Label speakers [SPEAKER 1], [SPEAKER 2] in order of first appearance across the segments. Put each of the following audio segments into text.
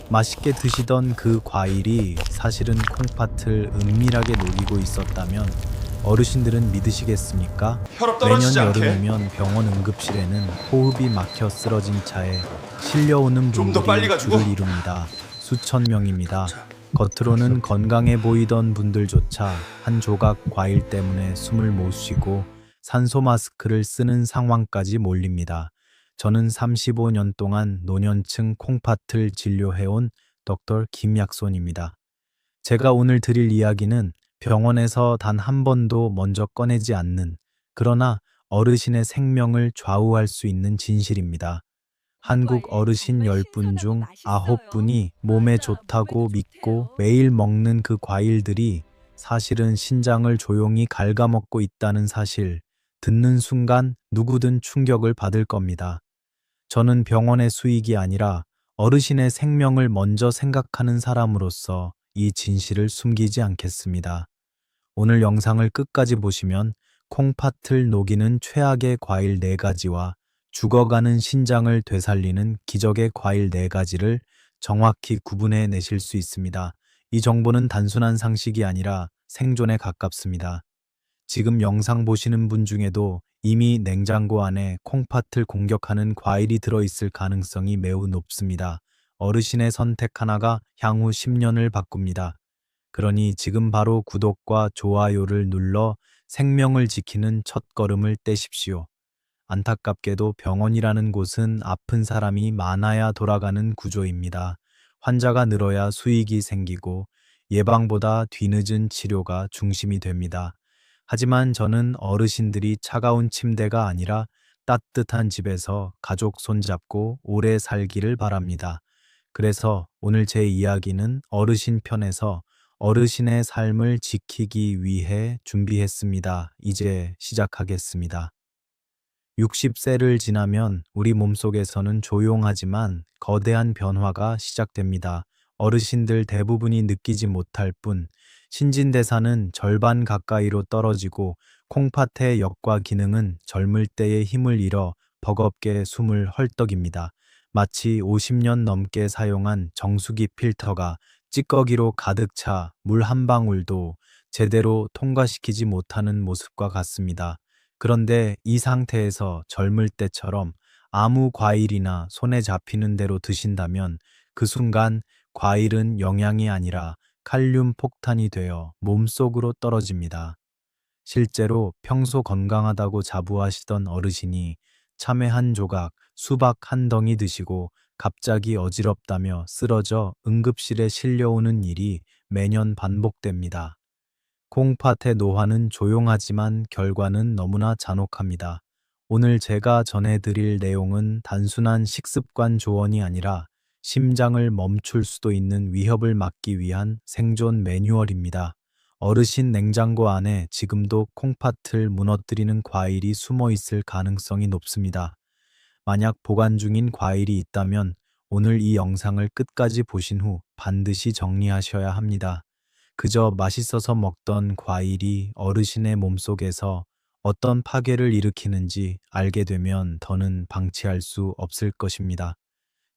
[SPEAKER 1] 맛있게 드시던 그 과일이 사실은 콩팥을 은밀하게 녹이고 있었다면 어르신들은 믿으시겠습니까?
[SPEAKER 2] 혈압
[SPEAKER 1] 매년
[SPEAKER 2] 떨어지지 않게
[SPEAKER 1] 여름이면 병원 응급실에는 호흡이 막혀 쓰러진 차에 실려오는
[SPEAKER 2] 좀 더
[SPEAKER 1] 분들이
[SPEAKER 2] 빨리 가지고.
[SPEAKER 1] 줄을 이룹니다. 수천 명입니다.
[SPEAKER 2] 자,
[SPEAKER 1] 겉으로는 건강해 보이던 분들조차 한 조각 과일 때문에 숨을 못 쉬고 산소 마스크를 쓰는 상황까지 몰립니다. 저는 35년 동안 노년층 콩팥을 진료해온 덕터 김약손입니다. 제가 오늘 드릴 이야기는 병원에서 단 한 번도 먼저 꺼내지 않는, 그러나 어르신의 생명을 좌우할 수 있는 진실입니다. 한국
[SPEAKER 3] 이거에
[SPEAKER 1] 어르신
[SPEAKER 3] 정말
[SPEAKER 1] 10분
[SPEAKER 3] 신선하고
[SPEAKER 1] 중
[SPEAKER 3] 맛있어요.
[SPEAKER 1] 9분이 몸에
[SPEAKER 3] 맞아, 몸에도
[SPEAKER 1] 좋다고 믿고
[SPEAKER 3] 좋대요.
[SPEAKER 1] 매일 먹는 그 과일들이 사실은 신장을 조용히 갉아먹고 있다는 사실, 듣는 순간 누구든 충격을 받을 겁니다. 저는 병원의 수익이 아니라 어르신의 생명을 먼저 생각하는 사람으로서 이 진실을 숨기지 않겠습니다. 오늘 영상을 끝까지 보시면 콩팥을 녹이는 최악의 과일 4가지와 죽어가는 신장을 되살리는 기적의 과일 4가지를 정확히 구분해 내실 수 있습니다. 이 정보는 단순한 상식이 아니라 생존에 가깝습니다. 지금 영상 보시는 분 중에도 이미 냉장고 안에 콩팥을 공격하는 과일이 들어있을 가능성이 매우 높습니다. 어르신의 선택 하나가 향후 10년을 바꿉니다. 그러니 지금 바로 구독과 좋아요를 눌러 생명을 지키는 첫걸음을 떼십시오. 안타깝게도 병원이라는 곳은 아픈 사람이 많아야 돌아가는 구조입니다. 환자가 늘어야 수익이 생기고 예방보다 뒤늦은 치료가 중심이 됩니다. 하지만 저는 어르신들이 차가운 침대가 아니라 따뜻한 집에서 가족 손잡고 오래 살기를 바랍니다. 그래서 오늘 제 이야기는 어르신 편에서 어르신의 삶을 지키기 위해 준비했습니다. 이제 시작하겠습니다. 60세를 지나면 우리 몸속에서는 조용하지만 거대한 변화가 시작됩니다. 어르신들 대부분이 느끼지 못할 뿐 신진대사는 절반 가까이로 떨어지고 콩팥의 역과 기능은 젊을 때의 힘을 잃어 버겁게 숨을 헐떡입니다. 마치 50년 넘게 사용한 정수기 필터가 찌꺼기로 가득 차 물 한 방울도 제대로 통과시키지 못하는 모습과 같습니다. 그런데 이 상태에서 젊을 때처럼 아무 과일이나 손에 잡히는 대로 드신다면 그 순간 과일은 영양이 아니라 칼륨 폭탄이 되어 몸속으로 떨어집니다. 실제로 평소 건강하다고 자부하시던 어르신이 참외 한 조각, 수박 한 덩이 드시고 갑자기 어지럽다며 쓰러져 응급실에 실려오는 일이 매년 반복됩니다. 콩팥의 노화는 조용하지만 결과는 너무나 잔혹합니다. 오늘 제가 전해드릴 내용은 단순한 식습관 조언이 아니라 심장을 멈출 수도 있는 위협을 막기 위한 생존 매뉴얼입니다. 어르신 냉장고 안에 지금도 콩팥을 무너뜨리는 과일이 숨어 있을 가능성이 높습니다. 만약 보관 중인 과일이 있다면 오늘 이 영상을 끝까지 보신 후 반드시 정리하셔야 합니다. 그저 맛있어서 먹던 과일이 어르신의 몸속에서 어떤 파괴를 일으키는지 알게 되면 더는 방치할 수 없을 것입니다.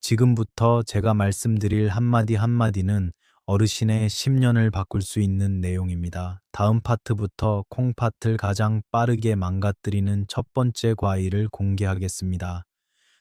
[SPEAKER 1] 지금부터 제가 말씀드릴 한마디 한마디는 어르신의 10년을 바꿀 수 있는 내용입니다. 다음 파트부터 콩팥을 가장 빠르게 망가뜨리는 첫 번째 과일을 공개하겠습니다.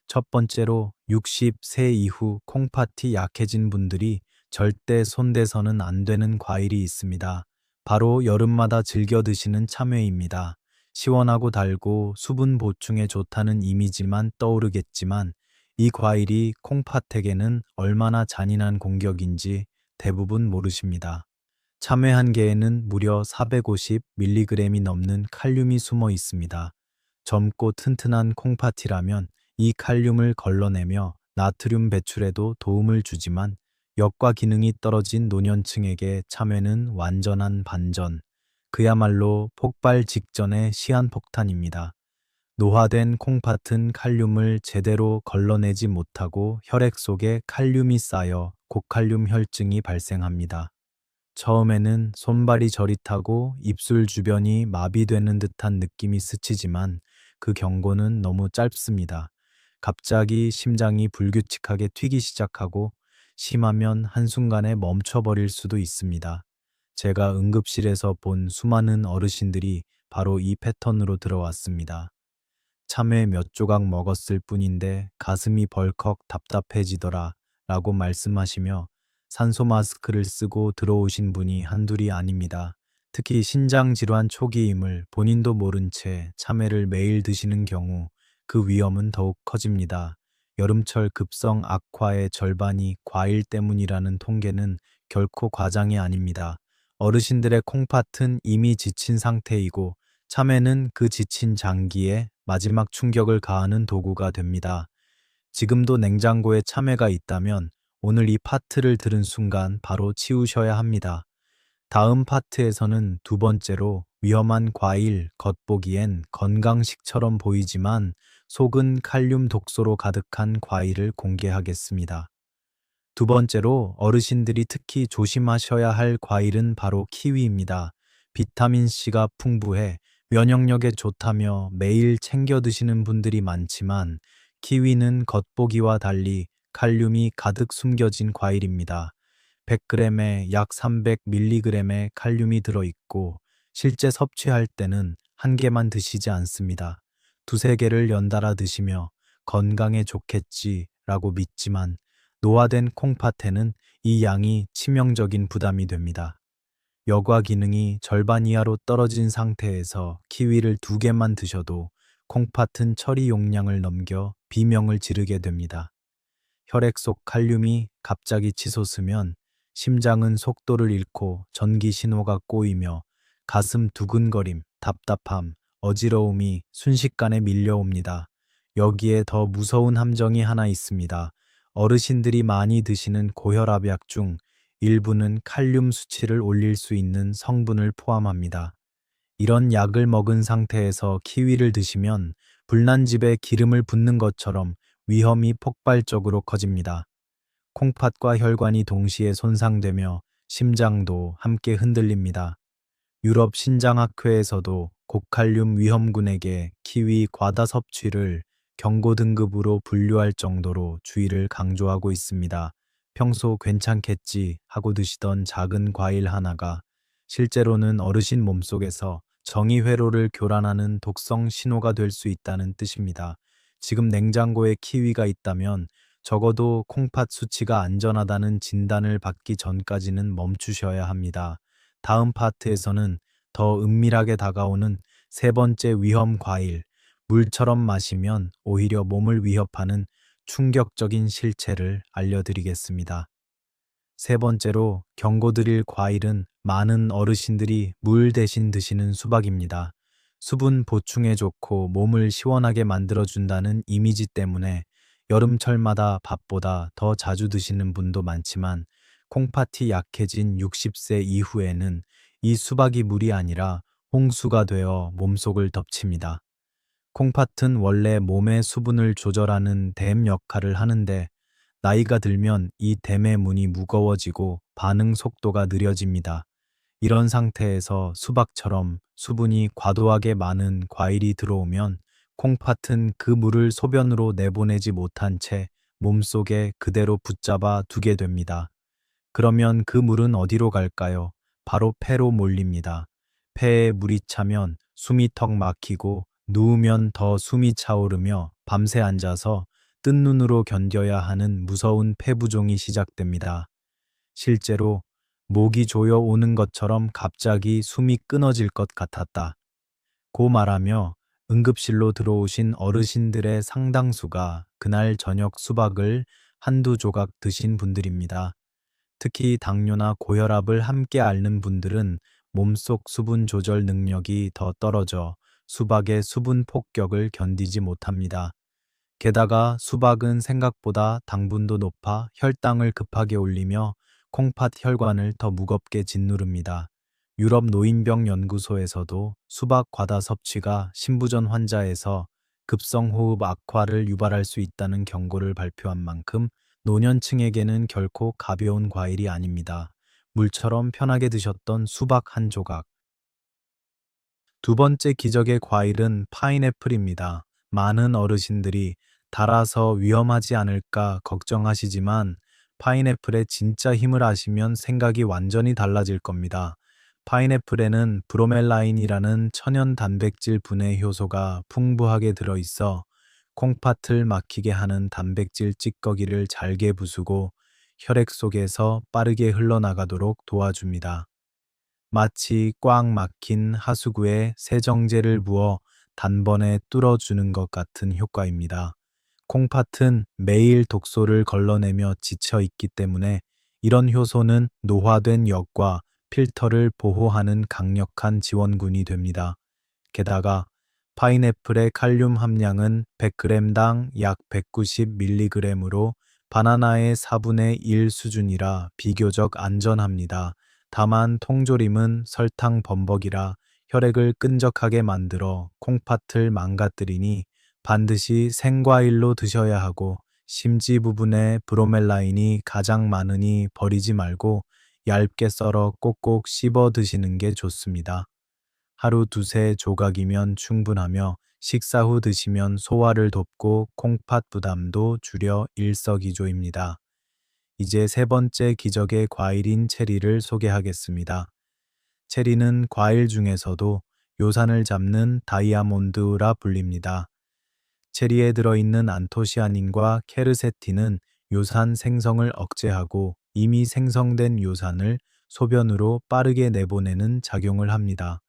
[SPEAKER 1] 첫 번째로 60세 이후 콩팥이 약해진 분들이 절대 손대서는 안 되는 과일이 있습니다. 바로 여름마다 즐겨 드시는 참외입니다. 시원하고 달고 수분 보충에 좋다는 이미지만 떠오르겠지만 이 과일이 콩팥에게는 얼마나 잔인한 공격인지 대부분 모르십니다. 참외 한 개에는 무려 450mg이 넘는 칼륨이 숨어 있습니다. 젊고 튼튼한 콩팥이라면 이 칼륨을 걸러내며 나트륨 배출에도 도움을 주지만 역과 기능이 떨어진 노년층에게 참외는 완전한 반전, 그야말로 폭발 직전의 시한폭탄입니다. 노화된 콩팥은 칼륨을 제대로 걸러내지 못하고 혈액 속에 칼륨이 쌓여 고칼륨 혈증이 발생합니다. 처음에는 손발이 저릿하고 입술 주변이 마비되는 듯한 느낌이 스치지만 그 경고는 너무 짧습니다. 갑자기 심장이 불규칙하게 튀기 시작하고 심하면 한순간에 멈춰버릴 수도 있습니다. 제가 응급실에서 본 수많은 어르신들이 바로 이 패턴으로 들어왔습니다. 참외 몇 조각 먹었을 뿐인데 가슴이 벌컥 답답해지더라 라고 말씀하시며 산소 마스크를 쓰고 들어오신 분이 한둘이 아닙니다. 특히 신장 질환 초기임을 본인도 모른 채 참외를 매일 드시는 경우 그 위험은 더욱 커집니다. 여름철 급성 악화의 절반이 과일 때문이라는 통계는 결코 과장이 아닙니다. 어르신들의 콩팥은 이미 지친 상태이고 참외는 그 지친 장기에 마지막 충격을 가하는 도구가 됩니다. 지금도 냉장고에 참외가 있다면 오늘 이 파트를 들은 순간 바로 치우셔야 합니다. 다음 파트에서는 두 번째로 위험한 과일, 겉보기엔 건강식처럼 보이지만 속은 칼륨 독소로 가득한 과일을 공개하겠습니다. 두 번째로 어르신들이 특히 조심하셔야 할 과일은 바로 키위입니다. 비타민C가 풍부해 면역력에 좋다며 매일 챙겨 드시는 분들이 많지만 키위는 겉보기와 달리 칼륨이 가득 숨겨진 과일입니다. 100g에 약 300mg의 칼륨이 들어있고 실제 섭취할 때는 한 개만 드시지 않습니다. 두세 개를 연달아 드시며 건강에 좋겠지라고 믿지만 노화된 콩팥에는 이 양이 치명적인 부담이 됩니다. 여과 기능이 절반 이하로 떨어진 상태에서 키위를 두 개만 드셔도 콩팥은 처리 용량을 넘겨 비명을 지르게 됩니다. 혈액 속 칼륨이 갑자기 치솟으면 심장은 속도를 잃고 전기 신호가 꼬이며 가슴 두근거림, 답답함, 어지러움이 순식간에 밀려옵니다. 여기에 더 무서운 함정이 하나 있습니다. 어르신들이 많이 드시는 고혈압약 중 일부는 칼륨 수치를 올릴 수 있는 성분을 포함합니다. 이런 약을 먹은 상태에서 키위를 드시면 불난 집에 기름을 붓는 것처럼 위험이 폭발적으로 커집니다. 콩팥과 혈관이 동시에 손상되며 심장도 함께 흔들립니다. 유럽 신장학회에서도 고칼륨 위험군에게 키위 과다 섭취를 경고 등급으로 분류할 정도로 주의를 강조하고 있습니다. 평소 괜찮겠지 하고 드시던 작은 과일 하나가 실제로는 어르신 몸속에서 정의회로를 교란하는 독성 신호가 될 수 있다는 뜻입니다. 지금 냉장고에 키위가 있다면 적어도 콩팥 수치가 안전하다는 진단을 받기 전까지는 멈추셔야 합니다. 다음 파트에서는 더 은밀하게 다가오는 세 번째 위험 과일, 물처럼 마시면 오히려 몸을 위협하는 충격적인 실체를 알려드리겠습니다. 세 번째로 경고드릴 과일은 많은 어르신들이 물 대신 드시는 수박입니다. 수분 보충에 좋고 몸을 시원하게 만들어준다는 이미지 때문에 여름철마다 밥보다 더 자주 드시는 분도 많지만 콩팥이 약해진 60세 이후에는 이 수박이 물이 아니라 홍수가 되어 몸속을 덮칩니다. 콩팥은 원래 몸의 수분을 조절하는 댐 역할을 하는데 나이가 들면 이 댐의 문이 무거워지고 반응 속도가 느려집니다. 이런 상태에서 수박처럼 수분이 과도하게 많은 과일이 들어오면 콩팥은 그 물을 소변으로 내보내지 못한 채 몸속에 그대로 붙잡아 두게 됩니다. 그러면 그 물은 어디로 갈까요? 바로 폐로 몰립니다. 폐에 물이 차면 숨이 턱 막히고 누우면 더 숨이 차오르며 밤새 앉아서 뜬 눈으로 견뎌야 하는 무서운 폐부종이 시작됩니다. 실제로 목이 조여 오는 것처럼 갑자기 숨이 끊어질 것 같았다. 고 말하며 응급실로 들어오신 어르신들의 상당수가 그날 저녁 수박을 한두 조각 드신 분들입니다. 특히 당뇨나 고혈압을 함께 앓는 분들은 몸속 수분 조절 능력이 더 떨어져 수박의 수분 폭격을 견디지 못합니다. 게다가 수박은 생각보다 당분도 높아 혈당을 급하게 올리며 콩팥 혈관을 더 무겁게 짓누릅니다. 유럽 노인병 연구소에서도 수박 과다 섭취가 신부전 환자에서 급성호흡 악화를 유발할 수 있다는 경고를 발표한 만큼 노년층에게는 결코 가벼운 과일이 아닙니다. 물처럼 편하게 드셨던 수박 한 조각. 두 번째 기적의 과일은 파인애플입니다. 많은 어르신들이 달아서 위험하지 않을까 걱정하시지만 파인애플의 진짜 힘을 아시면 생각이 완전히 달라질 겁니다. 파인애플에는 브로멜라인이라는 천연 단백질 분해 효소가 풍부하게 들어있어 콩팥을 막히게 하는 단백질 찌꺼기를 잘게 부수고 혈액 속에서 빠르게 흘러나가도록 도와줍니다. 마치 꽉 막힌 하수구에 세정제를 부어 단번에 뚫어주는 것 같은 효과입니다. 콩팥은 매일 독소를 걸러내며 지쳐 있기 때문에 이런 효소는 노화된 엽과 필터를 보호하는 강력한 지원군이 됩니다. 게다가 파인애플의 칼륨 함량은 100g당 약 190mg으로 바나나의 4분의 1 수준이라 비교적 안전합니다. 다만 통조림은 설탕 범벅이라 혈액을 끈적하게 만들어 콩팥을 망가뜨리니 반드시 생과일로 드셔야 하고 심지 부분에 브로멜라인이 가장 많으니 버리지 말고 얇게 썰어 꼭꼭 씹어 드시는 게 좋습니다. 하루 두세 조각이면 충분하며 식사 후 드시면 소화를 돕고 콩팥 부담도 줄여 일석이조입니다. 이제 세 번째 기적의 과일인 체리를 소개하겠습니다. 체리는 과일 중에서도 요산을 잡는 다이아몬드라 불립니다. 체리에 들어있는 안토시아닌과 케르세틴은 요산 생성을 억제하고 이미 생성된 요산을 소변으로 빠르게 내보내는 작용을 합니다.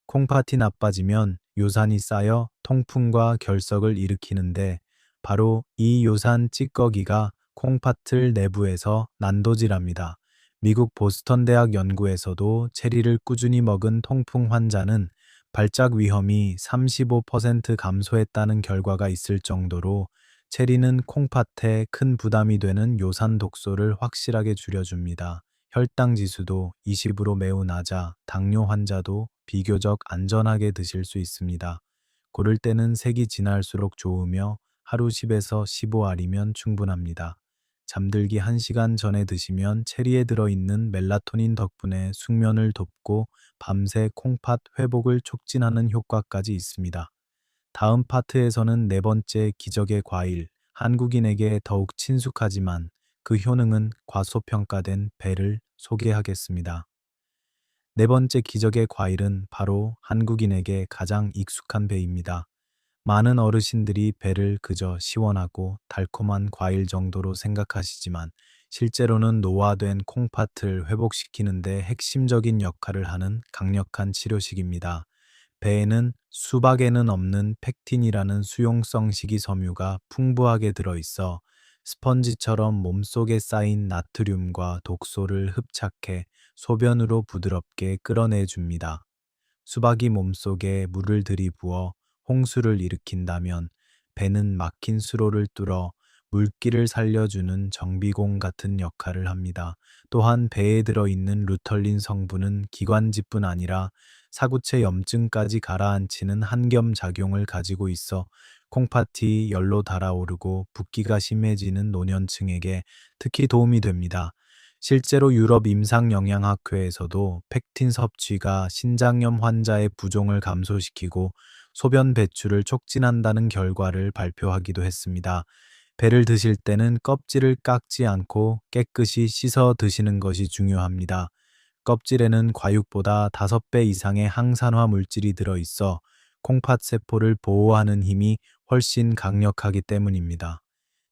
[SPEAKER 1] 콩팥이 나빠지면 요산이 쌓여 통풍과 결석을 일으키는데 바로 이 요산 찌꺼기가 콩팥을 내부에서 난도질합니다. 미국 보스턴 대학 연구에서도 체리를 꾸준히 먹은 통풍 환자는 발작 위험이 35% 감소했다는 결과가 있을 정도로 체리는 콩팥에 큰 부담이 되는 요산 독소를 확실하게 줄여줍니다. 혈당 지수도 20으로 매우 낮아 당뇨 환자도 비교적 안전하게 드실 수 있습니다. 고를 때는 색이 진할수록 좋으며 하루 10에서 15알이면 충분합니다. 잠들기 1시간 전에 드시면 체리에 들어있는 멜라토닌 덕분에 숙면을 돕고 밤새 콩팥 회복을 촉진하는 효과까지 있습니다. 다음 파트에서는 네 번째 기적의 과일, 한국인에게 더욱 친숙하지만 그 효능은 과소평가된 배를 소개하겠습니다. 네 번째 기적의 과일은 바로 한국인에게 가장 익숙한 배입니다. 많은 어르신들이 배를 그저 시원하고 달콤한 과일 정도로 생각하시지만 실제로는 노화된 콩팥을 회복시키는데 핵심적인 역할을 하는 강력한 치료식입니다. 배에는 수박에는 없는 펙틴이라는 수용성 식이섬유가 풍부하게 들어있어 스펀지처럼 몸속에 쌓인 나트륨과 독소를 흡착해 소변으로 부드럽게 끌어내줍니다. 수박이 몸속에 물을 들이부어 홍수를 일으킨다면 배는 막힌 수로를 뚫어 물기를 살려주는 정비공 같은 역할을 합니다. 또한 배에 들어있는 루털린 성분은 기관지뿐 아니라 사구체 염증까지 가라앉히는 한겸 작용을 가지고 있어 콩팥이 열로 달아오르고 붓기가 심해지는 노년층에게 특히 도움이 됩니다. 실제로 유럽 임상영양학회에서도 펙틴 섭취가 신장염 환자의 부종을 감소시키고 소변 배출을 촉진한다는 결과를 발표하기도 했습니다. 배를 드실 때는 껍질을 깎지 않고 깨끗이 씻어 드시는 것이 중요합니다. 껍질에는 과육보다 5배 이상의 항산화 물질이 들어있어 콩팥 세포를 보호하는 힘이 훨씬 강력하기 때문입니다.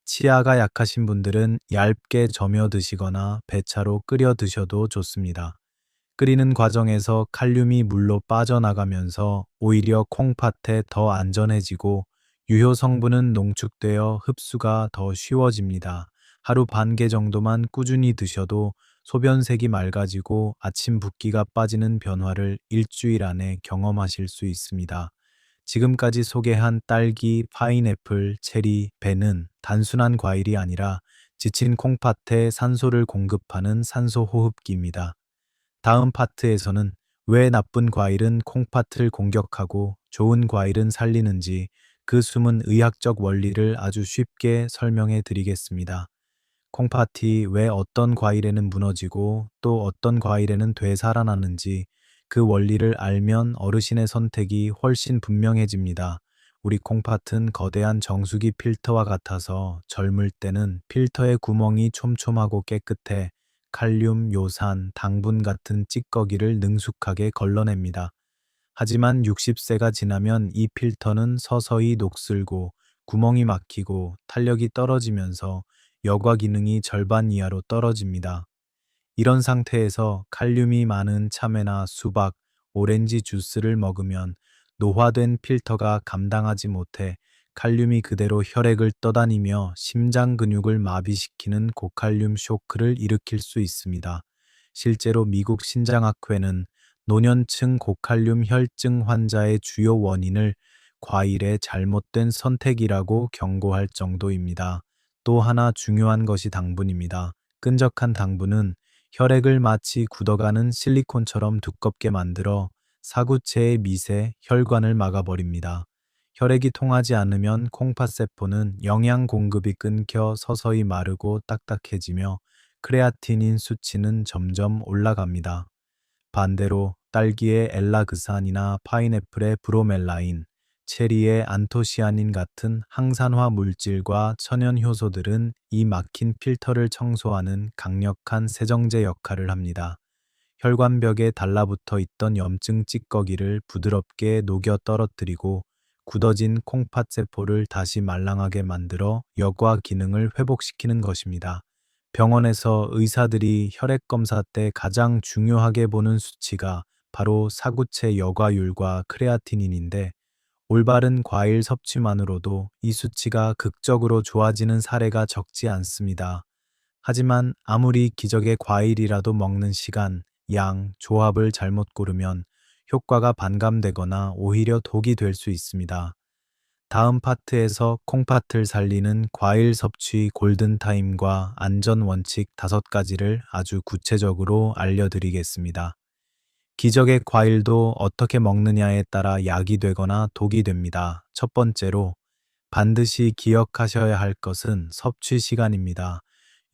[SPEAKER 1] 치아가 약하신 분들은 얇게 저며 드시거나 배차로 끓여 드셔도 좋습니다. 끓이는 과정에서 칼륨이 물로 빠져나가면서 오히려 콩팥에 더 안전해지고 유효 성분은 농축되어 흡수가 더 쉬워집니다. 하루 반 개 정도만 꾸준히 드셔도 소변색이 맑아지고 아침 붓기가 빠지는 변화를 일주일 안에 경험하실 수 있습니다. 지금까지 소개한 딸기, 파인애플, 체리, 배는 단순한 과일이 아니라 지친 콩팥에 산소를 공급하는 산소 호흡기입니다. 다음 파트에서는 왜 나쁜 과일은 콩팥을 공격하고 좋은 과일은 살리는지 그 숨은 의학적 원리를 아주 쉽게 설명해 드리겠습니다. 콩팥이 왜 어떤 과일에는 무너지고 또 어떤 과일에는 되살아나는지 그 원리를 알면 어르신의 선택이 훨씬 분명해집니다. 우리 콩팥은 거대한 정수기 필터와 같아서 젊을 때는 필터의 구멍이 촘촘하고 깨끗해 칼륨, 요산, 당분 같은 찌꺼기를 능숙하게 걸러냅니다. 하지만 60세가 지나면 이 필터는 서서히 녹슬고 구멍이 막히고 탄력이 떨어지면서 여과 기능이 절반 이하로 떨어집니다. 이런 상태에서 칼륨이 많은 참외나 수박, 오렌지 주스를 먹으면 노화된 필터가 감당하지 못해 칼륨이 그대로 혈액을 떠다니며 심장 근육을 마비시키는 고칼륨 쇼크를 일으킬 수 있습니다. 실제로 미국 신장학회는 노년층 고칼륨 혈증 환자의 주요 원인을 과일의 잘못된 선택이라고 경고할 정도입니다. 또 하나 중요한 것이 당분입니다. 끈적한 당분은 혈액을 마치 굳어가는 실리콘처럼 두껍게 만들어 사구체의 미세 혈관을 막아버립니다. 혈액이 통하지 않으면 콩팥세포는 영양 공급이 끊겨 서서히 마르고 딱딱해지며 크레아티닌 수치는 점점 올라갑니다. 반대로 딸기의 엘라그산이나 파인애플의 브로멜라인, 체리의 안토시아닌 같은 항산화 물질과 천연 효소들은 이 막힌 필터를 청소하는 강력한 세정제 역할을 합니다. 혈관벽에 달라붙어 있던 염증 찌꺼기를 부드럽게 녹여 떨어뜨리고 굳어진 콩팥 세포를 다시 말랑하게 만들어 여과 기능을 회복시키는 것입니다. 병원에서 의사들이 혈액 검사 때 가장 중요하게 보는 수치가 바로 사구체 여과율과 크레아티닌인데 올바른 과일 섭취만으로도 이 수치가 극적으로 좋아지는 사례가 적지 않습니다. 하지만 아무리 기적의 과일이라도 먹는 시간, 양, 조합을 잘못 고르면 효과가 반감되거나 오히려 독이 될 수 있습니다. 다음 파트에서 콩팥을 살리는 과일 섭취 골든타임과 안전 원칙 5가지를 아주 구체적으로 알려드리겠습니다. 기적의 과일도 어떻게 먹느냐에 따라 약이 되거나 독이 됩니다. 첫 번째로 반드시 기억하셔야 할 것은 섭취 시간입니다.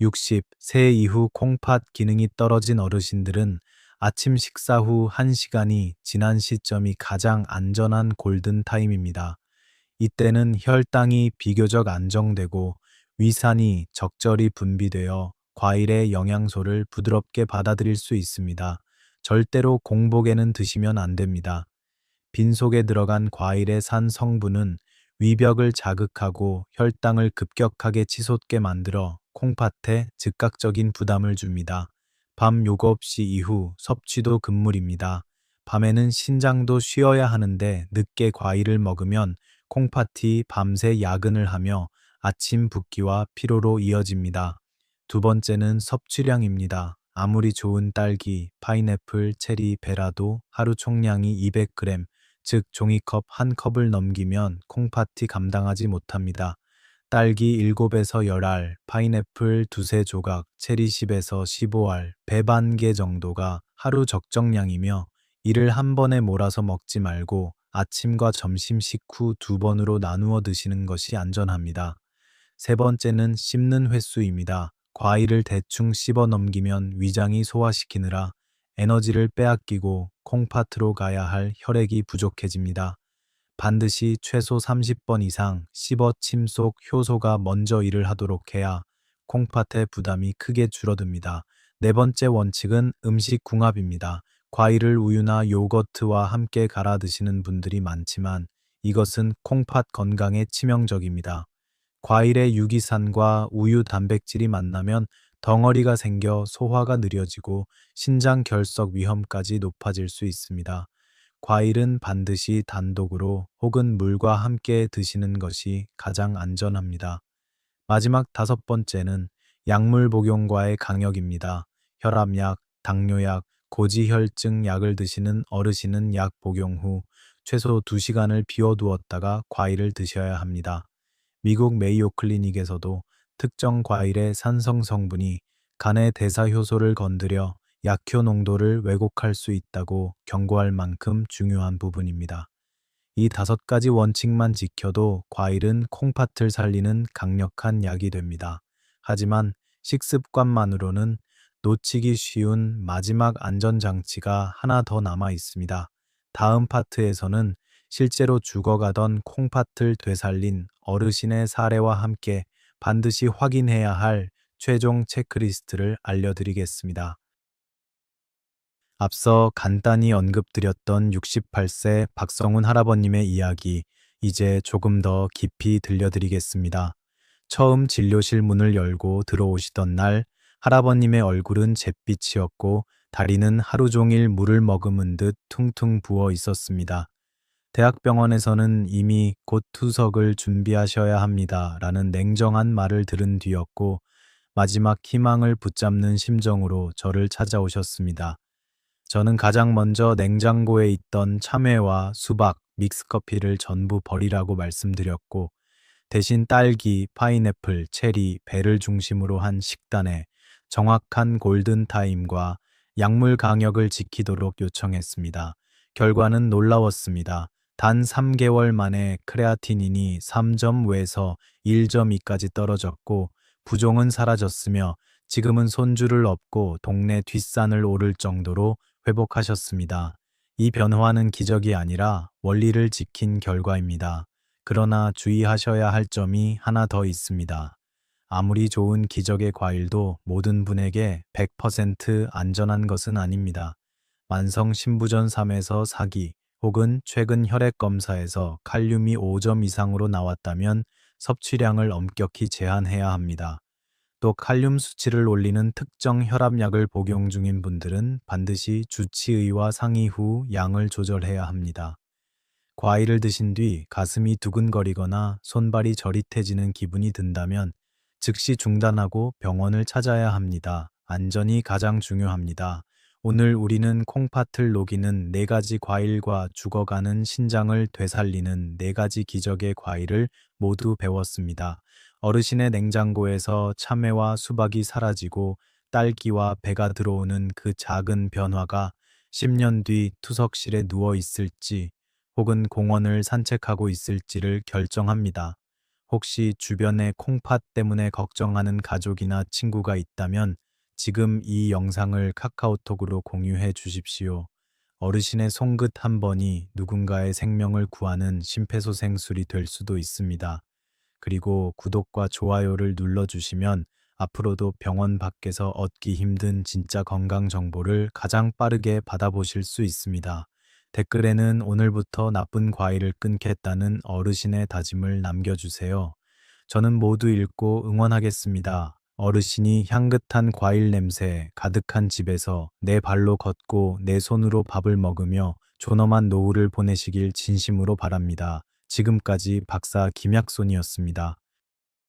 [SPEAKER 1] 60세 이후 콩팥 기능이 떨어진 어르신들은 아침 식사 후 1시간이 지난 시점이 가장 안전한 골든타임입니다. 이때는 혈당이 비교적 안정되고 위산이 적절히 분비되어 과일의 영양소를 부드럽게 받아들일 수 있습니다. 절대로 공복에는 드시면 안 됩니다. 빈속에 들어간 과일의 산 성분은 위벽을 자극하고 혈당을 급격하게 치솟게 만들어 콩팥에 즉각적인 부담을 줍니다. 밤 7시 이후 섭취도 금물입니다. 밤에는 신장도 쉬어야 하는데 늦게 과일을 먹으면 콩팥이 밤새 야근을 하며 아침 붓기와 피로로 이어집니다. 두 번째는 섭취량입니다. 아무리 좋은 딸기, 파인애플, 체리, 베라도 하루 총량이 200g, 즉 종이컵 한 컵을 넘기면 콩팥이 감당하지 못합니다. 딸기 7에서 10알, 파인애플 두세 조각, 체리 10에서 15알, 배 반 개 정도가 하루 적정량이며 이를 한 번에 몰아서 먹지 말고 아침과 점심 식후 2번으로 나누어 드시는 것이 안전합니다. 세 번째는 씹는 횟수입니다. 과일을 대충 씹어 넘기면 위장이 소화시키느라 에너지를 빼앗기고 콩팥으로 가야 할 혈액이 부족해집니다. 반드시 최소 30번 이상 씹어 침 속 효소가 먼저 일을 하도록 해야 콩팥의 부담이 크게 줄어듭니다. 네 번째 원칙은 음식 궁합입니다. 과일을 우유나 요거트와 함께 갈아 드시는 분들이 많지만 이것은 콩팥 건강에 치명적입니다. 과일의 유기산과 우유 단백질이 만나면 덩어리가 생겨 소화가 느려지고 신장 결석 위험까지 높아질 수 있습니다. 과일은 반드시 단독으로 혹은 물과 함께 드시는 것이 가장 안전합니다. 마지막 5번째는 약물 복용과의 강역입니다. 혈압약, 당뇨약, 고지혈증 약을 드시는 어르신은 약 복용 후 최소 2시간을 비워두었다가 과일을 드셔야 합니다. 미국 메이오 클리닉에서도 특정 과일의 산성 성분이 간의 대사 효소를 건드려 약효 농도를 왜곡할 수 있다고 경고할 만큼 중요한 부분입니다. 이 5가지 원칙만 지켜도 과일은 콩팥을 살리는 강력한 약이 됩니다. 하지만 식습관만으로는 놓치기 쉬운 마지막 안전장치가 하나 더 남아 있습니다. 다음 파트에서는 실제로 죽어가던 콩팥을 되살린 어르신의 사례와 함께 반드시 확인해야 할 최종 체크리스트를 알려드리겠습니다. 앞서 간단히 언급드렸던 68세 박성훈 할아버님의 이야기, 이제 조금 더 깊이 들려드리겠습니다. 처음 진료실 문을 열고 들어오시던 날, 할아버님의 얼굴은 잿빛이었고 다리는 하루 종일 물을 머금은 듯 퉁퉁 부어 있었습니다. 대학병원에서는 이미 곧 투석을 준비하셔야 합니다. 라는 냉정한 말을 들은 뒤였고, 마지막 희망을 붙잡는 심정으로 저를 찾아오셨습니다. 저는 가장 먼저 냉장고에 있던 참외와 수박, 믹스커피를 전부 버리라고 말씀드렸고, 대신 딸기, 파인애플, 체리, 배를 중심으로 한 식단에 정확한 골든타임과 약물 강역을 지키도록 요청했습니다. 결과는 놀라웠습니다. 단 3개월 만에 크레아티닌이 3.5에서 1.2까지 떨어졌고 부종은 사라졌으며 지금은 손주를 업고 동네 뒷산을 오를 정도로 회복하셨습니다. 이 변화는 기적이 아니라 원리를 지킨 결과입니다. 그러나 주의하셔야 할 점이 하나 더 있습니다. 아무리 좋은 기적의 과일도 모든 분에게 100% 안전한 것은 아닙니다. 만성 신부전3에서 사기 혹은 최근 혈액 검사에서 칼륨이 5점 이상으로 나왔다면 섭취량을 엄격히 제한해야 합니다. 또 칼륨 수치를 올리는 특정 혈압약을 복용 중인 분들은 반드시 주치의와 상의 후 양을 조절해야 합니다. 과일을 드신 뒤 가슴이 두근거리거나 손발이 저릿해지는 기분이 든다면 즉시 중단하고 병원을 찾아야 합니다. 안전이 가장 중요합니다. 오늘 우리는 콩팥을 녹이는 4가지 과일과 죽어가는 신장을 되살리는 4가지 기적의 과일을 모두 배웠습니다. 어르신의 냉장고에서 참외와 수박이 사라지고 딸기와 배가 들어오는 그 작은 변화가 10년 뒤 투석실에 누워 있을지 혹은 공원을 산책하고 있을지를 결정합니다. 혹시 주변에 콩팥 때문에 걱정하는 가족이나 친구가 있다면 지금 이 영상을 카카오톡으로 공유해 주십시오. 어르신의 손끝 한 번이 누군가의 생명을 구하는 심폐소생술이 될 수도 있습니다. 그리고 구독과 좋아요를 눌러주시면 앞으로도 병원 밖에서 얻기 힘든 진짜 건강 정보를 가장 빠르게 받아보실 수 있습니다. 댓글에는 오늘부터 나쁜 과일을 끊겠다는 어르신의 다짐을 남겨주세요. 저는 모두 읽고 응원하겠습니다. 어르신이 향긋한 과일 냄새 가득한 집에서 내 발로 걷고 내 손으로 밥을 먹으며 존엄한 노후를 보내시길 진심으로 바랍니다. 지금까지 박사 김약손이었습니다.